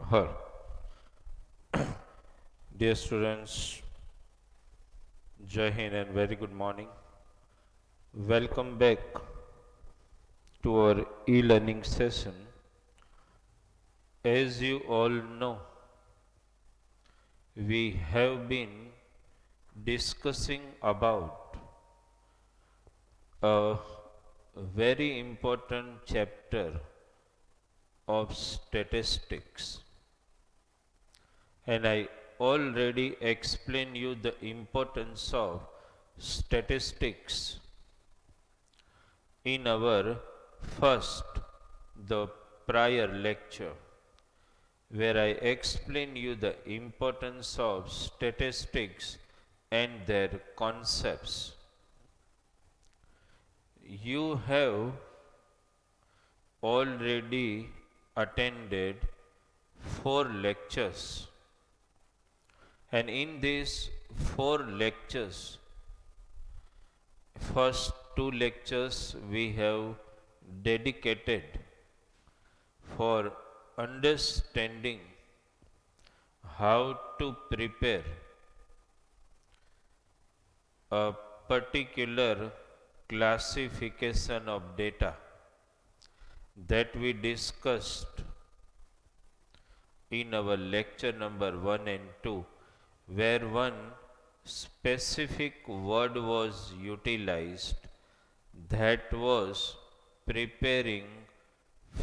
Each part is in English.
her. Dear students, Jai Hind and very good morning. Welcome back to our e-learning session. As you all know, we have been discussing about a very important chapter of statistics, and I already explained you the importance of statistics in our first, the prior lecture, where I explain you the importance of statistics and their concepts. You have already attended 4 lectures, and in these 4 lectures, first 2 lectures we have dedicated for understanding how to prepare a particular classification of data that we discussed in our lecture number 1 and 2, where one specific word was utilized, that was preparing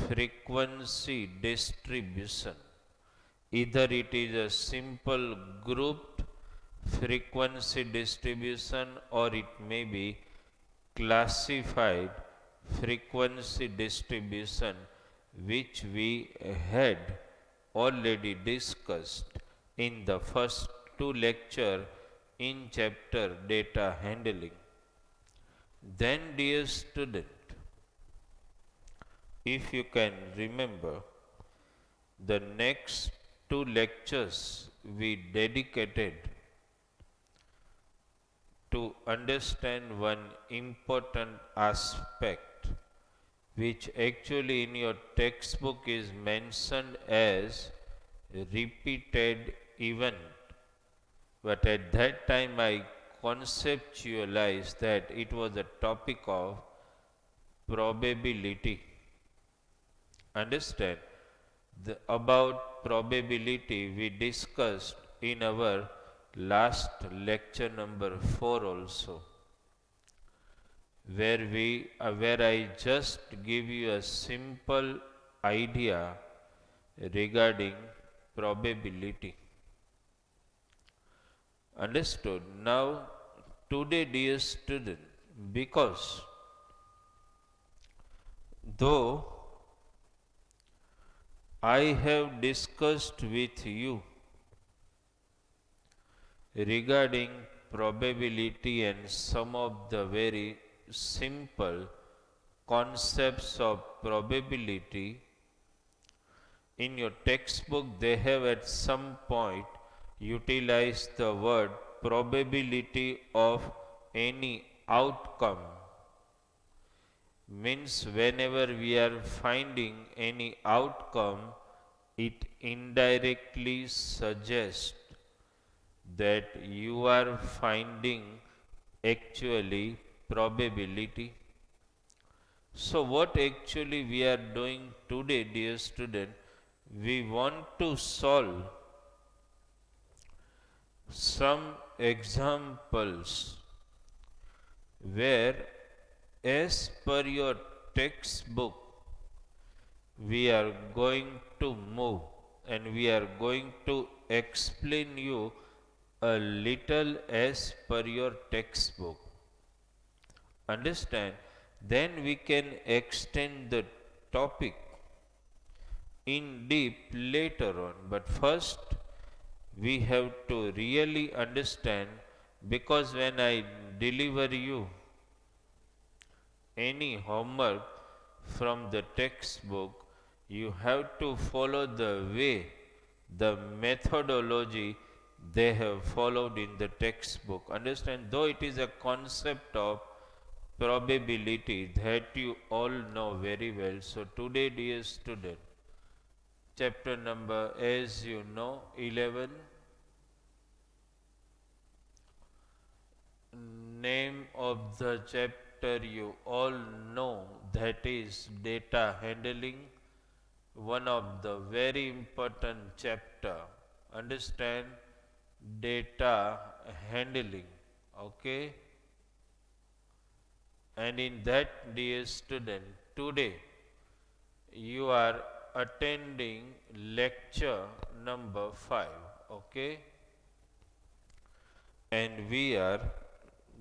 frequency distribution. Either it is a simple grouped frequency distribution or it may be classified frequency distribution, which we had already discussed in the first 2 lectures in chapter data handling. Then, dear student, if you can remember, the next 2 lectures we dedicated to understand one important aspect, which actually in your textbook is mentioned as repeated event. But at that time I conceptualized that it was a topic of probability. Understand? About probability we discussed in our last lecture number 4 also, where I just give you a simple idea regarding probability. Understood? Now today, dear student, because though I have discussed with you regarding probability and some of the very simple concepts of probability, in your textbook they have at some point utilized the word probability of any outcome. Means whenever we are finding any outcome, it indirectly suggests that you are finding actually probability. So what actually we are doing today, dear student, we want to solve some examples where, as per your textbook, we are going to move and we are going to explain you a little as per your textbook. Understand? Then we can extend the topic in deep later on. But first, we have to really understand, because when I deliver you any homework from the textbook, you have to follow the way, the methodology they have followed in the textbook. Understand? Though it is a concept of probability that you all know very well. So today, dear student, chapter number, as you know, 11. Name of the chapter you all know, that is data handling, one of the very important chapter. Understand data handling, okay? And in that, dear student, today you are attending lecture number 5, okay? And we are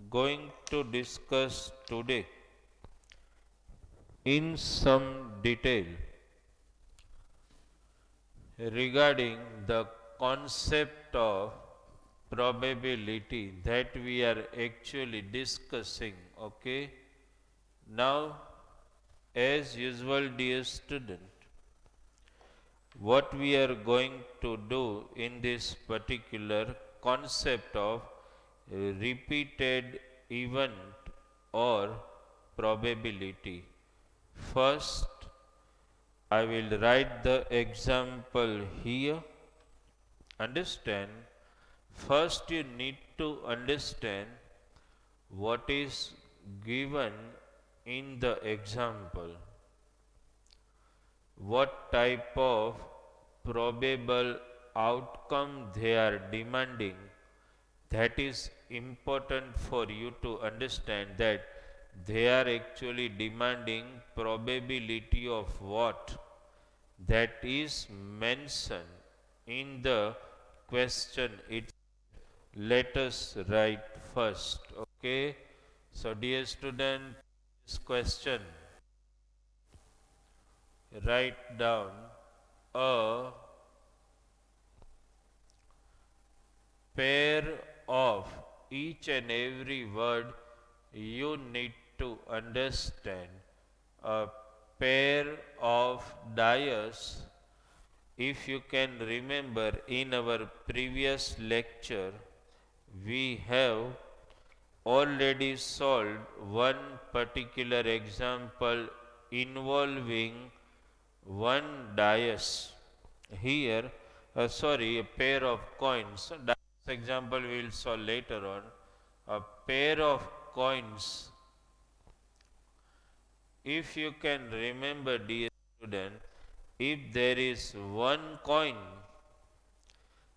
going to discuss today in some detail regarding the concept of probability that we are actually discussing, okay? Now, as usual, dear student, what we are going to do in this particular concept of repeated event or probability. First, I will write the example here. Understand? First, you need to understand what is given in the example. What type of probable outcome they are demanding. That is important for you to understand, that they are actually demanding probability of what? That is mentioned in the question. Let us write first, okay? So dear student, this question, write down a pair of each and every word you need to understand. A pair of dice. If you can remember, in our previous lecture, we have already solved one particular example involving one dice. Here, a pair of coins. Dice example we will solve later on. A pair of coins. If you can remember, dear student, if there is one coin,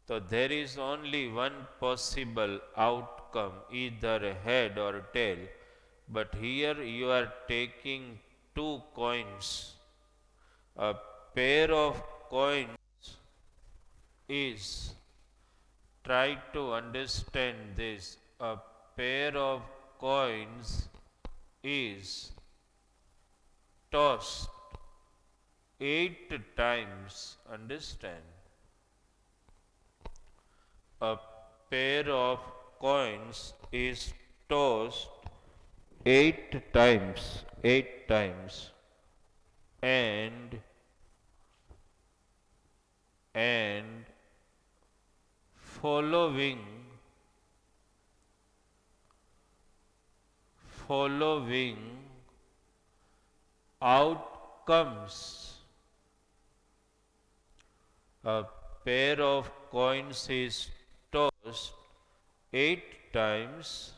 so there is only one possible outcome, either head or tail. But here you are taking two coins. A pair of coins is, try to understand this, a pair of coins is tossed 8 times. Understand? A pair of coins is tossed 8 times, 8 times, and following outcomes. A pair of coins is tossed 8 times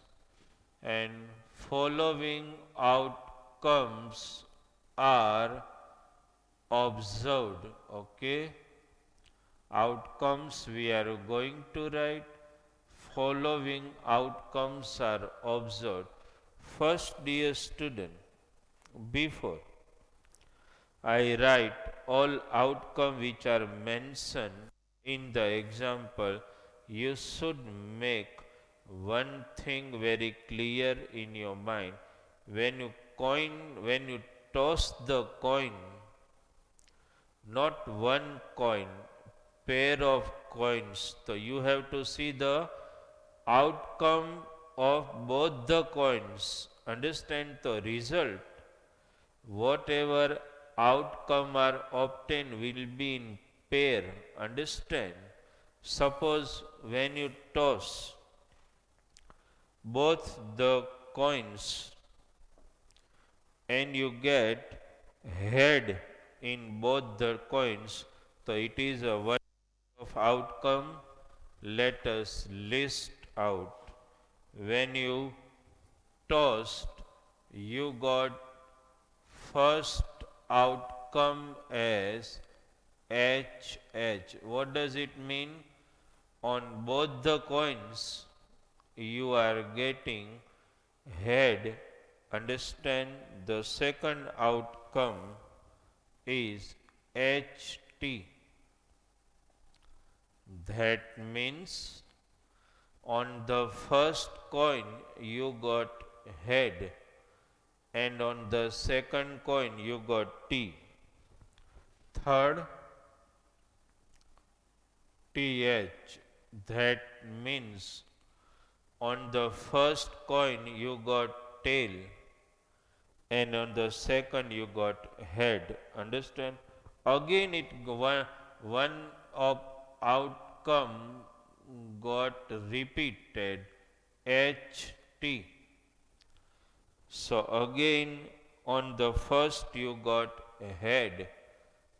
and following outcomes are observed, okay? Outcomes we are going to write, following outcomes are observed. First, dear student, before I write all outcomes which are mentioned in the example, you should make one thing very clear in your mind. When you toss the coin, not one coin, pair of coins. So you have to see the outcome of both the coins. Understand the result. Whatever outcome are obtained will be in pair. Understand? Suppose when you toss both the coins and you get head in both the coins, So it is a one of outcome. Let us list out. When you tossed, you got first outcome as HH. What does it mean? On both the coins, you are getting head. Understand, the second outcome is HT. That means on the first coin you got head, and on the second coin you got T. Third, TH. That means on the first coin you got tail, and on the second you got head. Understand? Again it one of outcome got repeated, HT. So again on the first you got a head,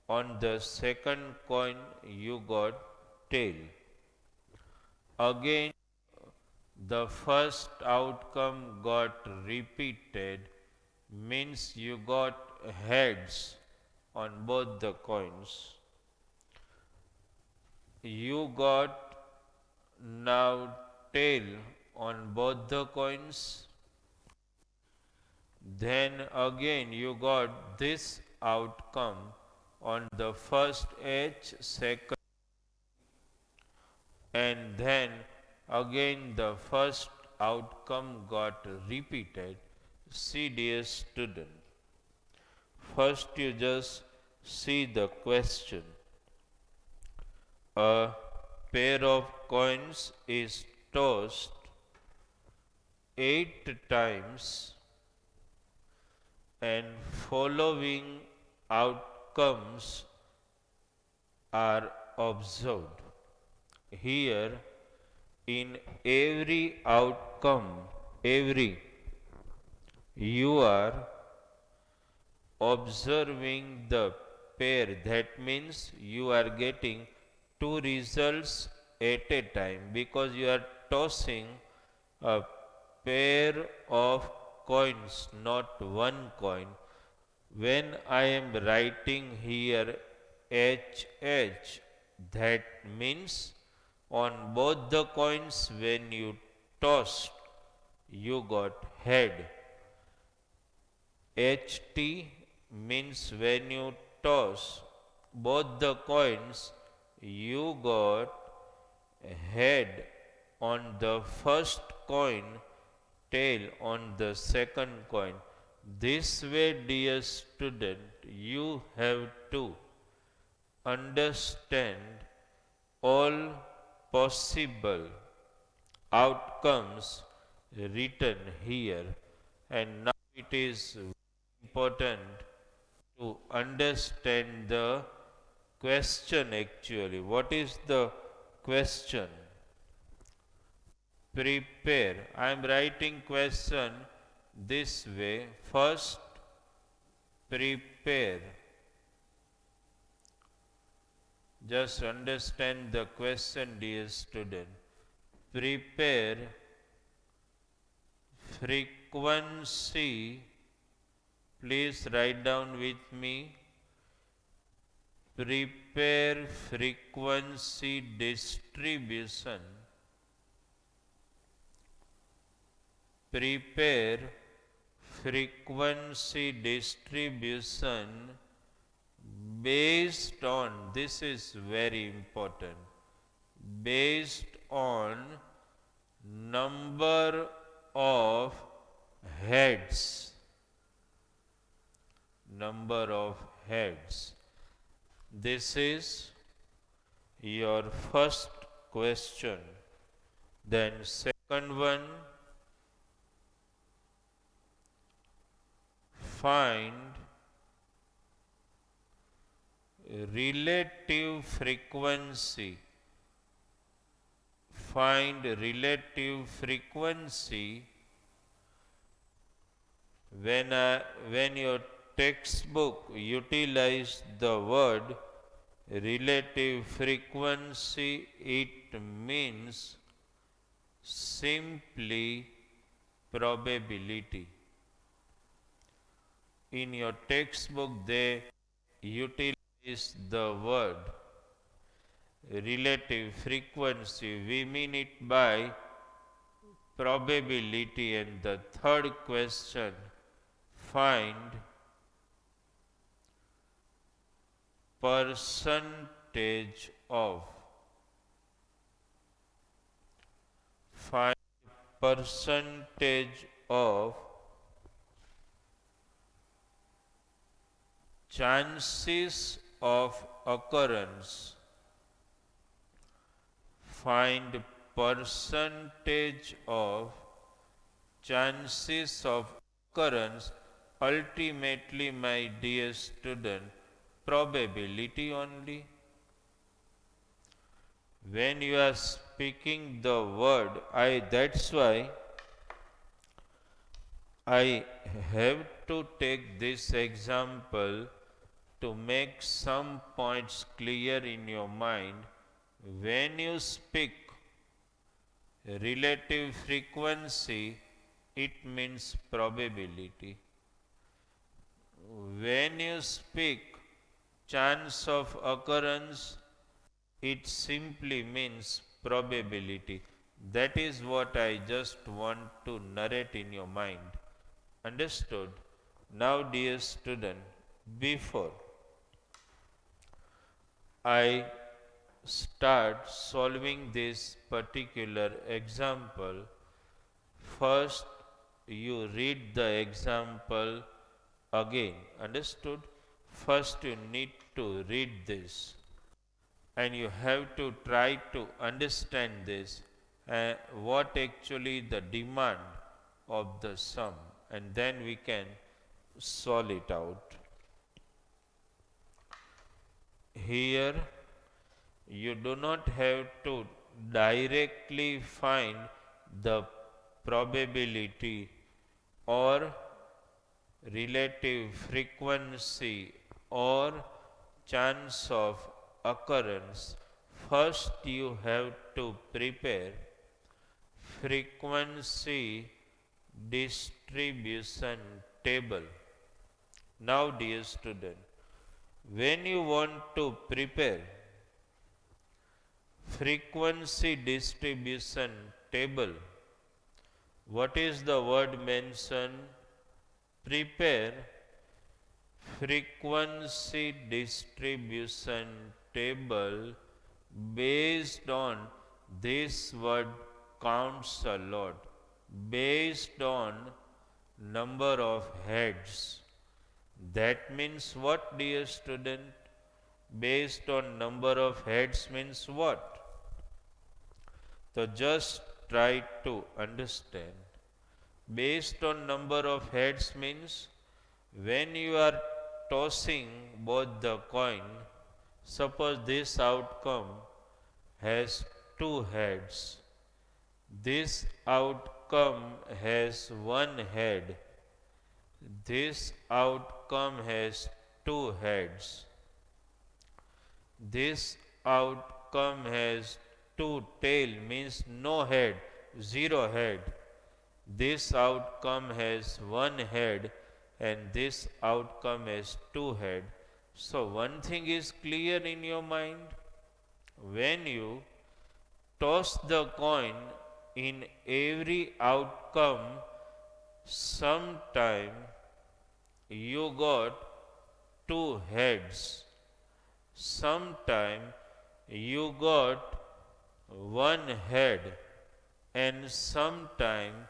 on the second coin you got tail. Again the first outcome got repeated, means you got heads on both the coins. You got now tail on both the coins. Then again you got this outcome on the first H, second, and then again the first outcome got repeated. See, dear student, first you just see the question. A pair of coins is tossed 8 times and following outcomes are observed. Here, in every outcome, you are observing the pair. That means you are getting two results at a time, because you are tossing a pair of coins, not one coin. When I am writing here HH, that means on both the coins when you tossed, you got head. HT means when you toss both the coins, you got head on the first coin, tail on the second coin. This way, dear student, you have to understand all possible outcomes written here, and now it is important to understand the question actually. What is the question? Prepare. I am writing question this way. First, prepare. Just understand the question, dear student. Prepare frequency. Please write down with me. Prepare frequency distribution. Prepare frequency distribution based on, this is very important, based on number of heads. Number of heads. This is your first question. Then second one, find relative frequency. Find relative frequency when your textbook utilize the word relative frequency, it means simply probability. In your textbook, they utilize the word relative frequency. We mean it by probability. And the third question, find percentage of. Find percentage of chances of occurrence. Find percentage of chances of occurrence. Ultimately, my dear student, probability only. When you are speaking the word, that's why I have to take this example to make some points clear in your mind. When you speak relative frequency, it means probability. When you speak chance of occurrence, it simply means probability. That is what I just want to narrate in your mind. Understood? Now, dear student, before I start solving this particular example, first you read the example again. Understood? First you need to read this and you have to try to understand this, what actually the demand of the sum, and then we can solve it out. Here you do not have to directly find the probability or relative frequency or chance of occurrence. First you have to prepare frequency distribution table. Now, dear student, when you want to prepare frequency distribution table, what is the word mentioned? Prepare frequency distribution table. Based on this word counts a lot, based on number of heads. That means what, dear student? Based on number of heads means what? So just try to understand. Based on number of heads means when you are tossing both the coin, suppose this outcome has two heads, this outcome has one head, this outcome has two heads, this outcome has two tail means no head, zero head. This outcome has one head and this outcome has two head. So one thing is clear in your mind. When you toss the coin, in every outcome, sometime you got two heads, sometime you got one head, and sometime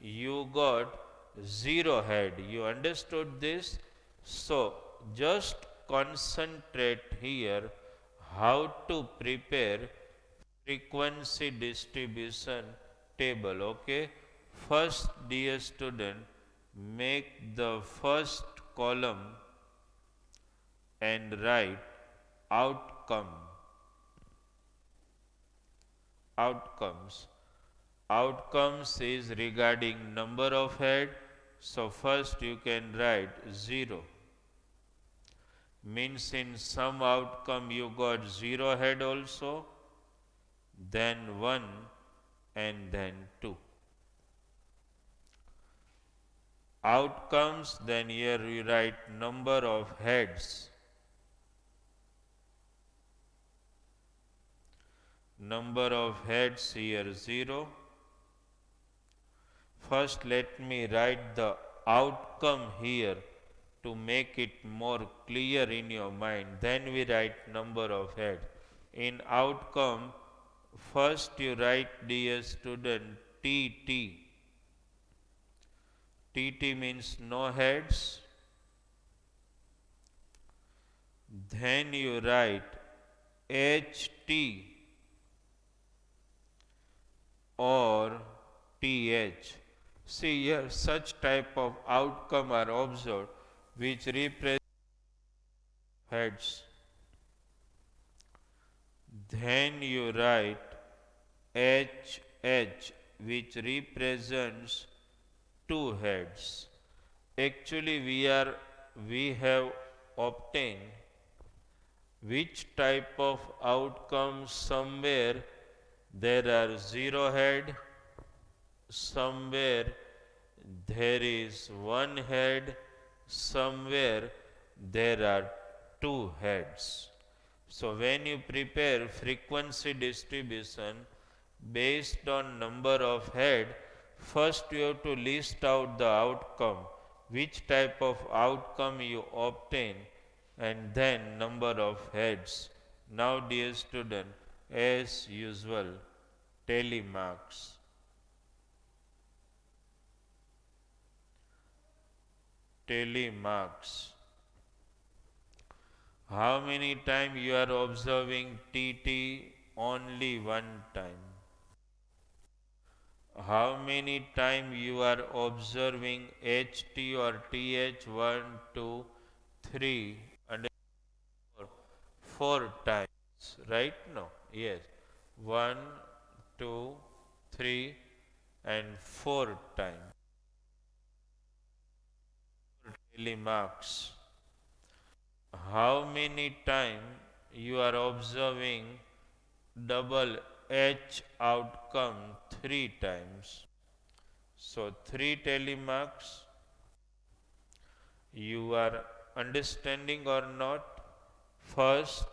you got zero head. You understood this? So just concentrate here how to prepare frequency distribution table. Okay, first, dear student, make the first column and write outcomes. Outcomes is regarding number of head, so first you can write 0. means in some outcome you got 0 head also, then 1 and then 2. Outcomes, then here you write number of heads. Number of heads here 0. First let me write the outcome here to make it more clear in your mind. Then we write number of heads. In outcome, first you write, dear student, TT. TT means no heads. Then you write HT or TH. See here, such type of outcome are observed which represent heads. Then you write HH which represents 2 heads. Actually we have obtained which type of outcome. Somewhere there are 0 head, somewhere there is 1 head, somewhere there are 2 heads. So when you prepare frequency distribution based on number of head, first you have to list out the outcome, which type of outcome you obtain, and then number of heads. Now dear student, as usual, tally marks. Tally marks. How many times you are observing TT? Only 1 time. How many times you are observing HT or TH? 1, 2, 3 and 4. 4 times, right? No, yes. 1, 2, 3 and 4 times. Tally marks. How many times you are observing double H outcome? 3 times. So 3 tally marks. You are understanding or not? First,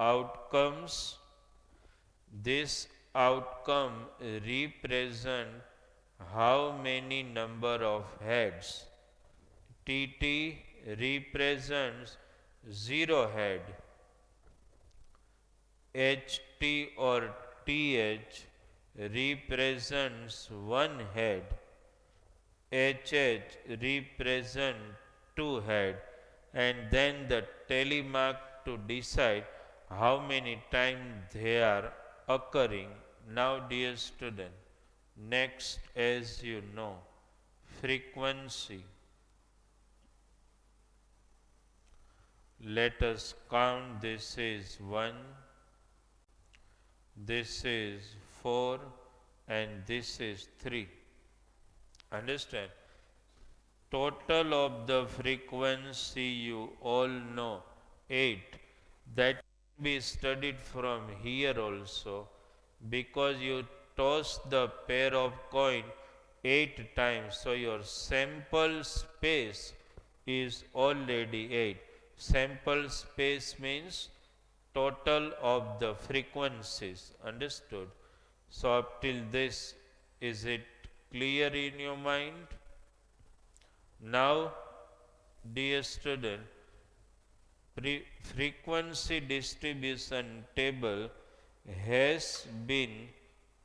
outcomes. This outcome represent how many number of heads. TT represents 0 head. HT or TH represents 1 head. HH represents 2 head, and then the tally mark to decide how many times they are occurring. Now dear student, next, as you know, frequency. Let us count. This is 1, this is 4 and this is 3. Understand? Total of the frequency you all know 8. That can be studied from here also, because you toss the pair of coin 8 times. So your sample space is already 8. Sample space means total of the frequencies. Understood? So up till this, is it clear in your mind? Now dear student, frequency distribution table has been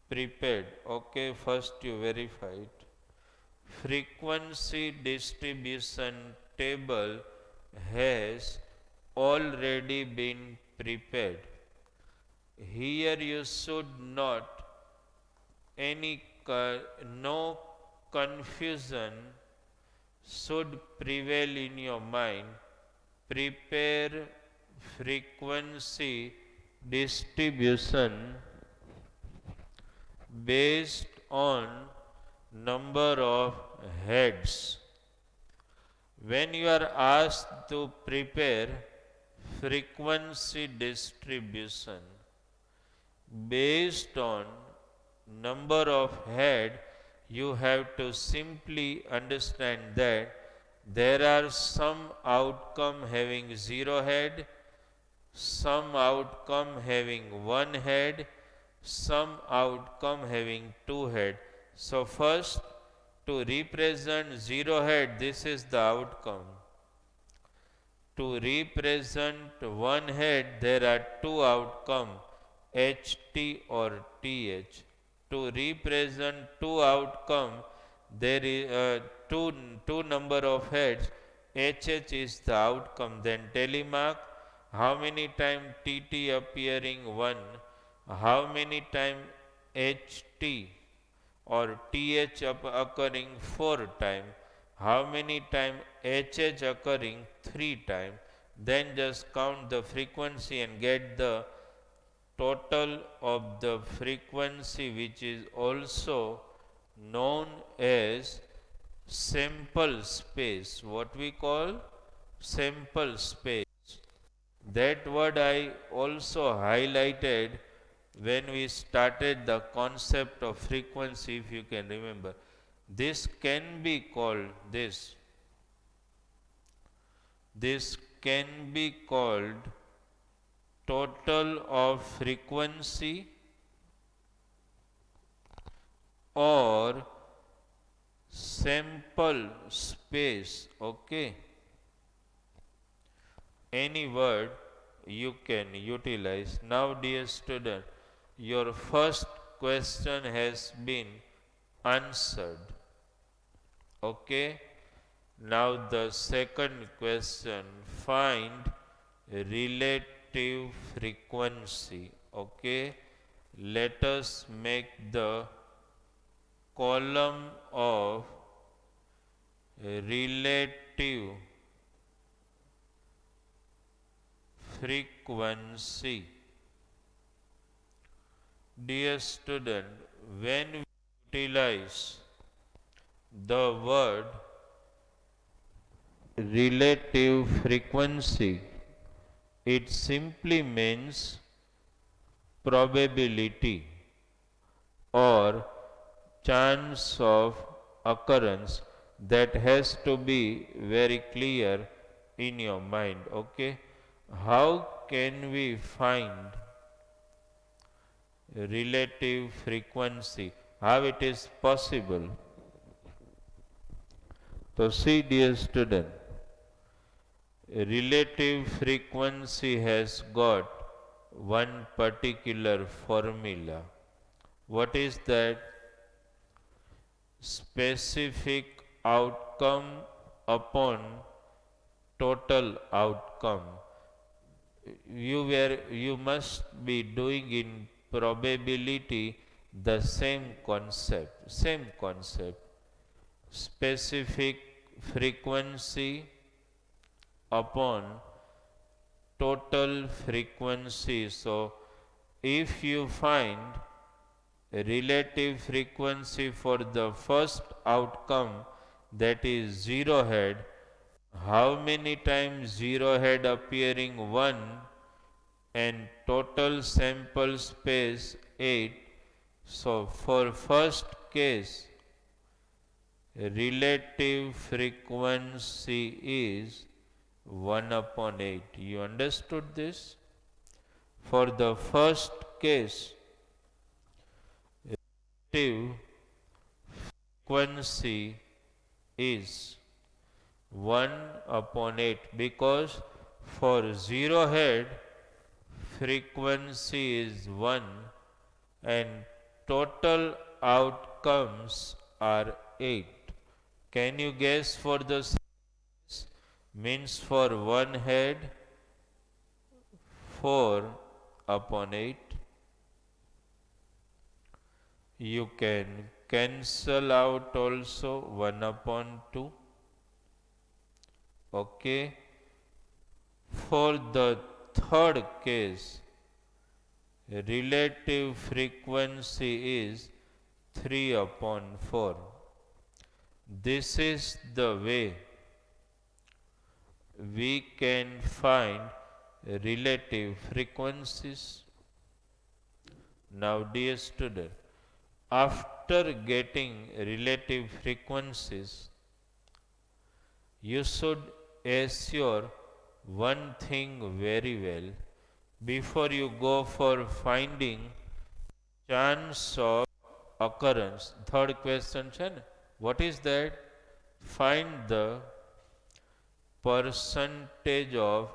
prepared. Okay, first you verify it. Frequency distribution table has already been prepared. Here you should not no confusion should prevail in your mind. Prepare frequency distribution based on number of heads. When you are asked to prepare frequency distribution based on number of head, you have to simply understand that there are some outcome having 0 head, some outcome having 1 head, some outcome having 2 head. So first, to represent 0 head, this is the outcome. To represent 1 head, there are 2 outcome, HT or TH. To represent 2 outcome, there is two number of heads, HH is the outcome. Then telemark, how many time TT appearing 1, how many time HT or TH occurring 4 time, how many time HH occurring 3 time, then just count the frequency and get the total of the frequency, which is also known as sample space. What we call sample space. That word I also highlighted when we started the concept of frequency, if you can remember. This can be called this can be called total of frequency or sample space. Okay, any word you can utilize. Now dear student, your first question has been answered. Okay, now the second question, find relative frequency. Okay, let us make the column of relative frequency. Dear student, when we utilize the word relative frequency, it simply means probability or chance of occurrence. That has to be very clear in your mind. Okay, how can we find relative frequency? How it is possible? So see dear student, relative frequency has got one particular formula. What is that? Specific outcome upon total outcome. You must be doing in probability the same concept. Specific frequency upon total frequency. So if you find relative frequency for the first outcome, that is 0 head, how many times 0 head appearing? 1, and total sample space 8. So for first case, relative frequency is 1 upon 8. You understood this? For the first case, relative frequency is 1 upon 8, because for 0 head frequency is 1 and total outcomes are 8. Can you guess for the means for 1 head 4 upon 8? You can cancel out also 1 upon 2. Okay. For the third case, relative frequency is 3 upon 4. This is the way we can find relative frequencies. Now, dear student, after getting relative frequencies, you should assure one thing very well before you go for finding chance of occurrence. Third question, what is that? Find the percentage of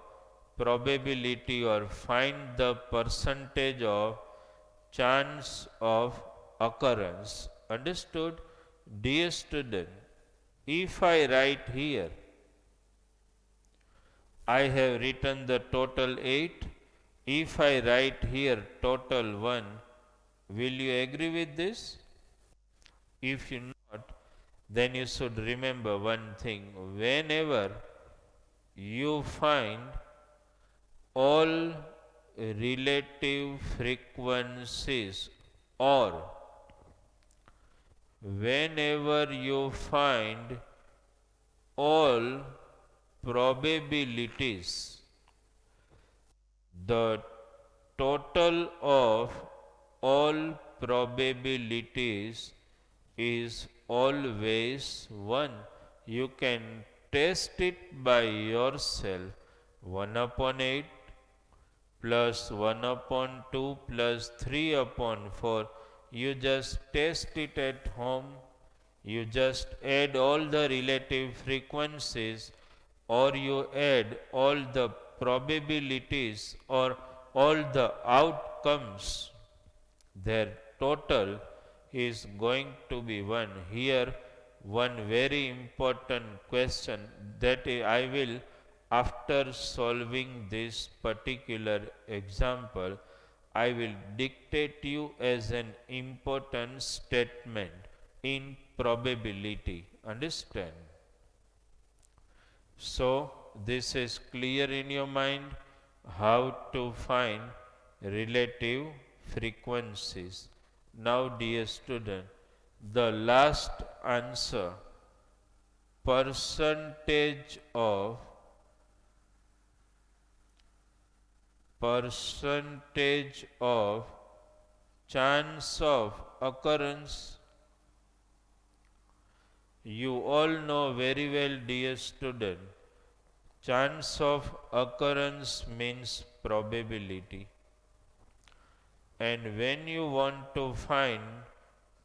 probability or find the percentage of chance of occurrence. Understood? Dear student, if I write here, I have written the total 8. If I write here total 1, will you agree with this? If you not, then you should remember one thing. Whenever you find all relative frequencies, or whenever you find all probabilities, the total of all probabilities is always 1. You can test it by yourself. 1 upon 8 plus 1 upon 2 plus 3 upon 4. You just test it at home. You just add all the relative frequencies, or you add all the probabilities or all the outcomes. Their total is going to be 1. Here, one very important question that I will, after solving this particular example, I will dictate you as an important statement in probability. Understand? So, this is clear in your mind how to find relative frequencies. Now, dear student, the last answer, percentage of chance of occurrence. You all know very well, dear student, chance of occurrence means probability. And when you want to find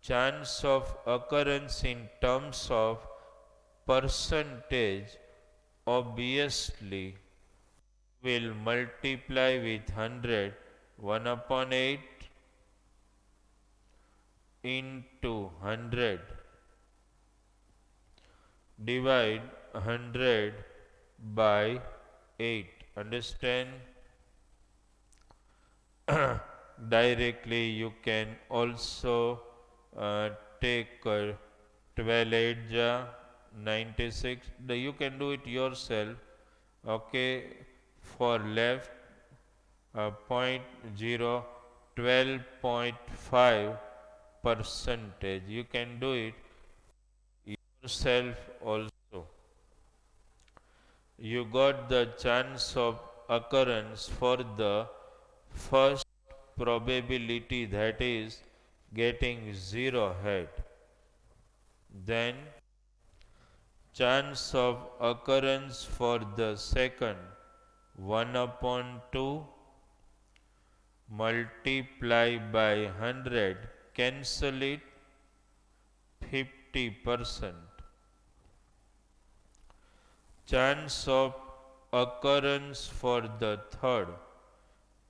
chance of occurrence in terms of percentage, obviously will multiply with 100, 1 upon 8 into 100, divide 100 by 8. Understand? Directly you can also take 12 8 ja 96. You can do it yourself. Okay, for left 12.5 percentage. You can do it yourself also. You got the chance of occurrence for the first probability, that is getting 0 head. Then chance of occurrence for the second, 1 upon 2 multiply by 100, cancel it, 50%. Chance of occurrence for the third,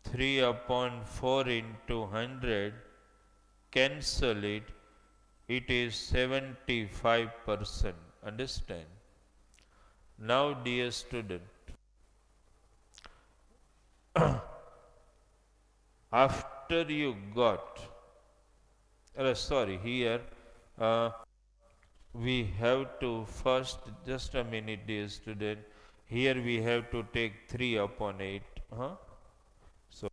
3 upon 4 into 100, cancel it, it is 75%. Understand? Now, dear student, after you got, here we have to first, just a minute, dear student, here we have to take 3 upon 8. So,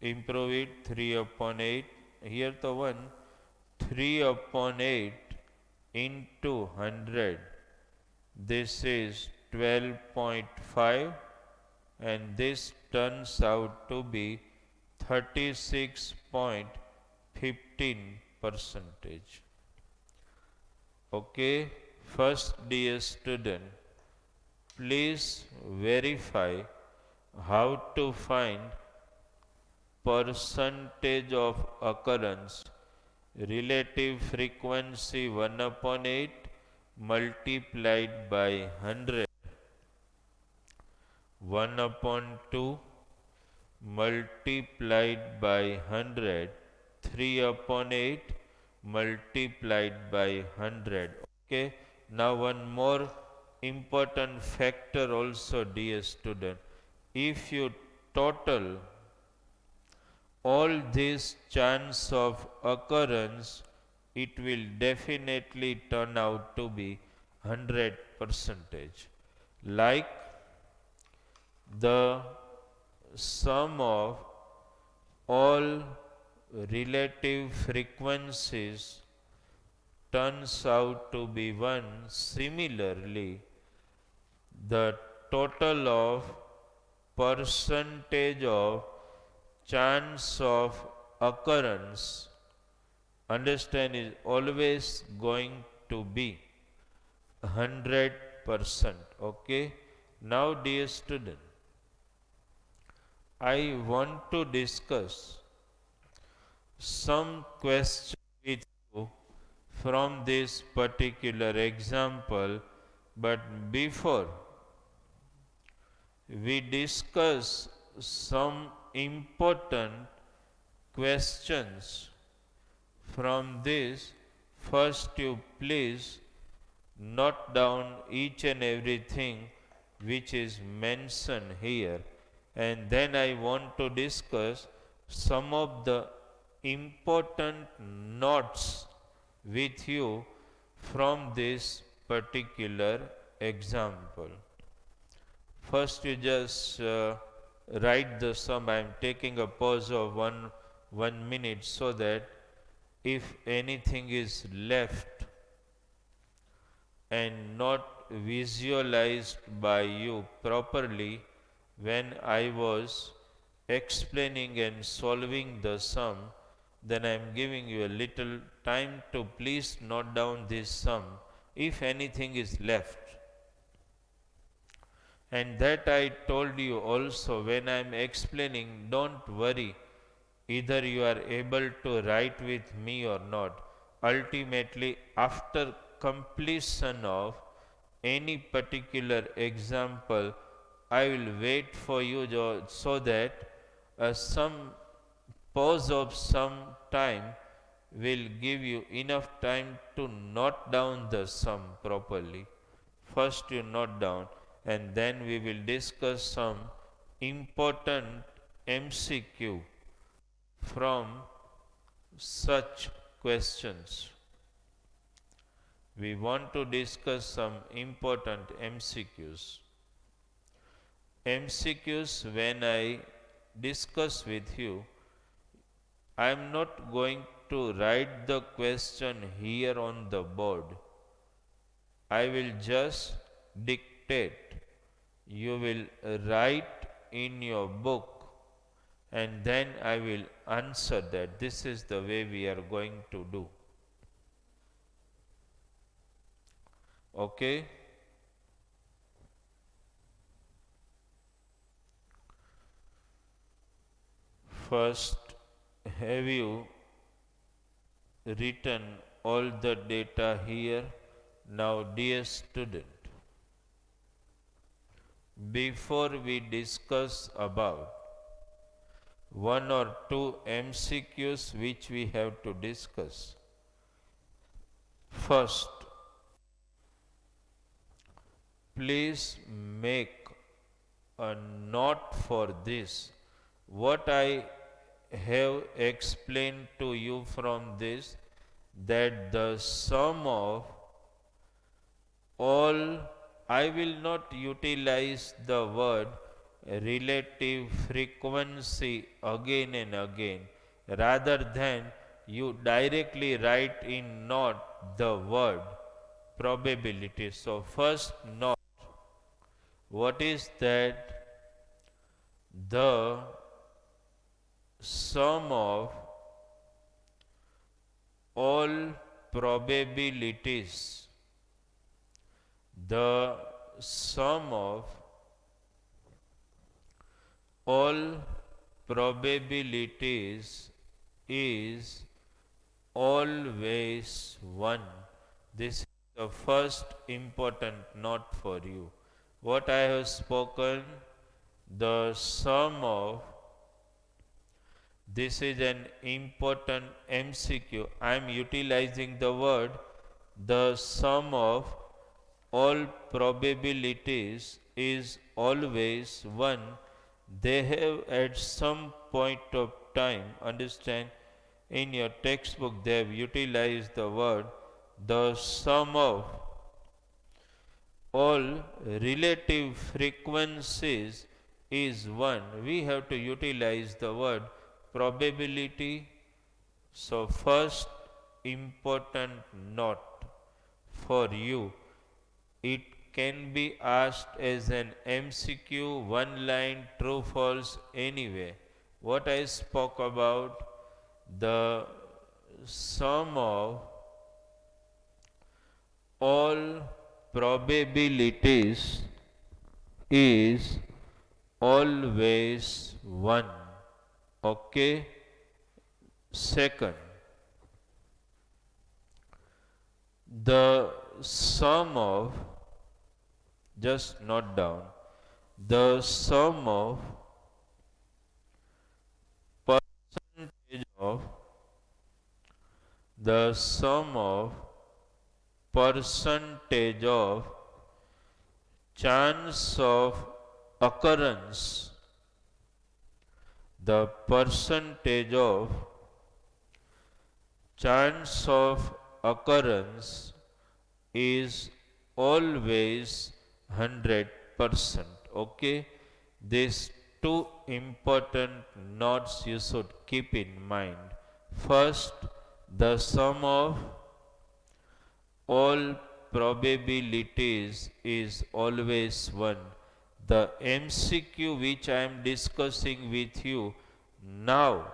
improve it, 3 upon 8. Here the one, 3 upon 8 into 100. This is 12.5. and this turns out to be 36.15 percentage. Okay, first dear student, please verify how to find percentage of occurrence relative frequency 1 upon 8 multiplied by 100, 1 upon 2 multiplied by 100, 3 upon 8 multiplied by 100. Okay, now one more important factor also, dear student. If you total all these chance of occurrence, it will definitely turn out to be 100 percentage. Like the sum of all relative frequencies turns out to be 1. Similarly, the total of percentage of chance of occurrence, understand, is always going to be 100%. Okay, now dear student, I want to discuss some questions with you from this particular example, but before we discuss some important questions from this, first you please note down each and everything which is mentioned here, and then I want to discuss some of the important notes with you from this particular example. First you just write the sum. I am taking a pause of one minute so that if anything is left and not visualized by you properly when I was explaining and solving the sum, then I am giving you a little time to please note down this sum if anything is left. And that I told you also when I am explaining, don't worry, either you are able to write with me or not. Ultimately, after completion of any particular example, I will wait for you so that some pause of some time will give you enough time to note down the sum properly. First you note down, and then we will discuss some important MCQ from such questions. We want to discuss some important MCQs. MCQs, when I discuss with you, I am not going to write the question here on the board. I will just dictate. You will write in your book, and then I will answer that. This is the way we are going to do. Okay? First, have you written all the data here? Now, dear student, before we discuss about one or two MCQs which we have to discuss, first, please make a note for this. What I have explained to you from this, that the sum of all, I will not utilize the word relative frequency again and again, rather than you directly write in note the word probability. So first note, what is that? the sum of all probabilities, the sum of all probabilities is always 1. This is the first important note for you. What I have spoken, the sum of, this is an important MCQ. I am utilizing the word the sum of all probabilities is always 1. They have at some point of time, understand, in your textbook they have utilized the word the sum of all relative frequencies is 1. We have to utilize the word probability. So first important note for you, it can be asked as an MCQ, one line, true, false, anyway. What I spoke about, the sum of all probabilities is always 1. Okay? Second, the sum of, just note down, the sum of percentage of, the sum of percentage of chance of occurrence, the percentage of chance of occurrence is always 100%. Okay, these two important notes you should keep in mind. First, the sum of all probabilities is always 1. The MCQ which I am discussing with you now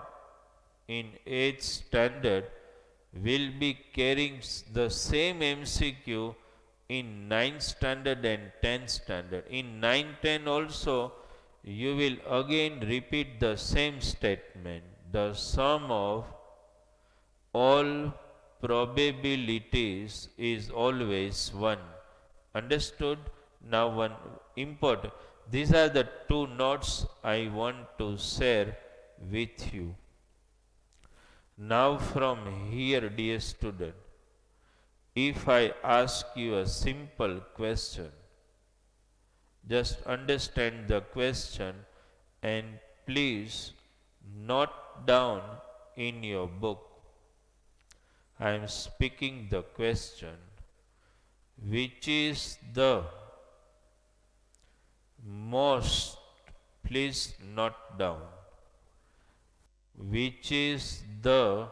in 8th standard will be carrying the same MCQ in 9th standard and 10th standard. In 9-10 also you will again repeat the same statement. The sum of all probabilities is always 1. Understood? Now one important. These are the two notes I want to share with you. Now from here, dear student, if I ask you a simple question, just understand the question and please note down in your book. I am speaking the question, which is the most, please note down, which is the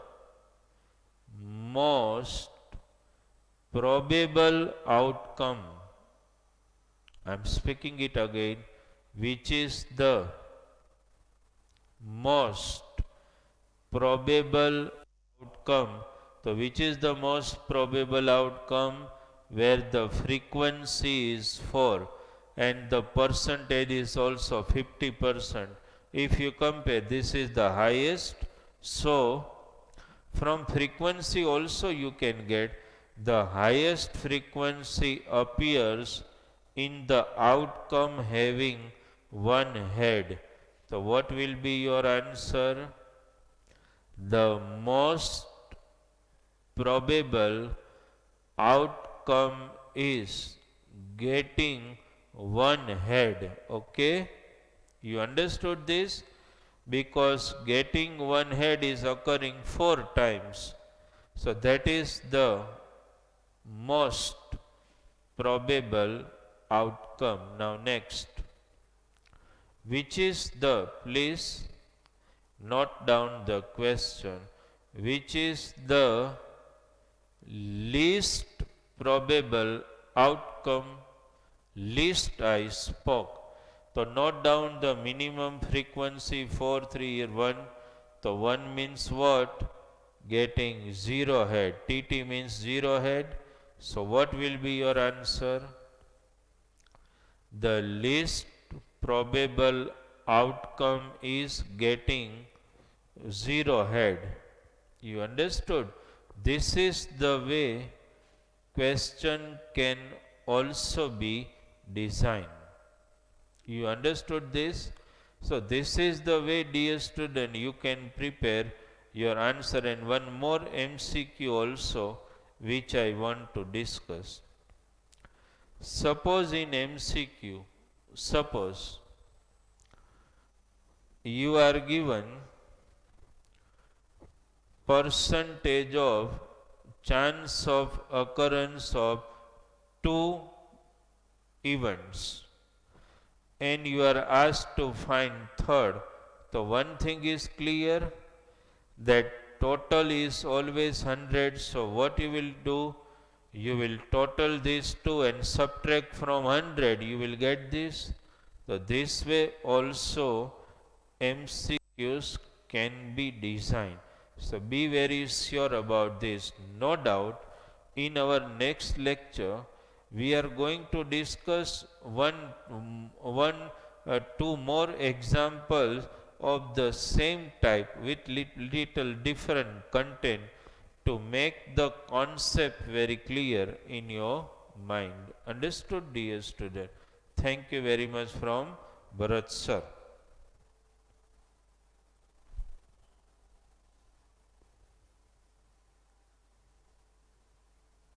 most probable outcome. I am speaking it again, which is the most probable outcome. So which is the most probable outcome? Where the frequency is 4 and the percentage is also 50%. If you compare, this is the highest. So from frequency also you can get the highest frequency appears in the outcome having one head. So what will be your answer? The most probable outcome is getting one head. Okay, you understood this? Because getting one head is occurring 4 times. So that is the most probable outcome. Now next, which is the, please note down the question, which is the least probable outcome? Least I spoke. So note down the minimum frequency for 3 1. So 1 means what? Getting 0 head. TT means 0 head. So what will be your answer? The least probable outcome is getting 0 head. You understood? This is the way question can also be designed. You understood this? So this is the way, dear student, you can prepare your answer. And one more MCQ also which I want to discuss. Suppose in MCQ, suppose you are given percentage of chance of occurrence of two events and you are asked to find third. So one thing is clear, that total is always 100. So what you will do? You will total these two and subtract from 100. You will get this. So this way also MCQs can be designed. So be very sure about this. No doubt in our next lecture we are going to discuss two more examples of the same type with little different content to make the concept very clear in your mind. Understood, dear student? Thank you very much from Bharat sir.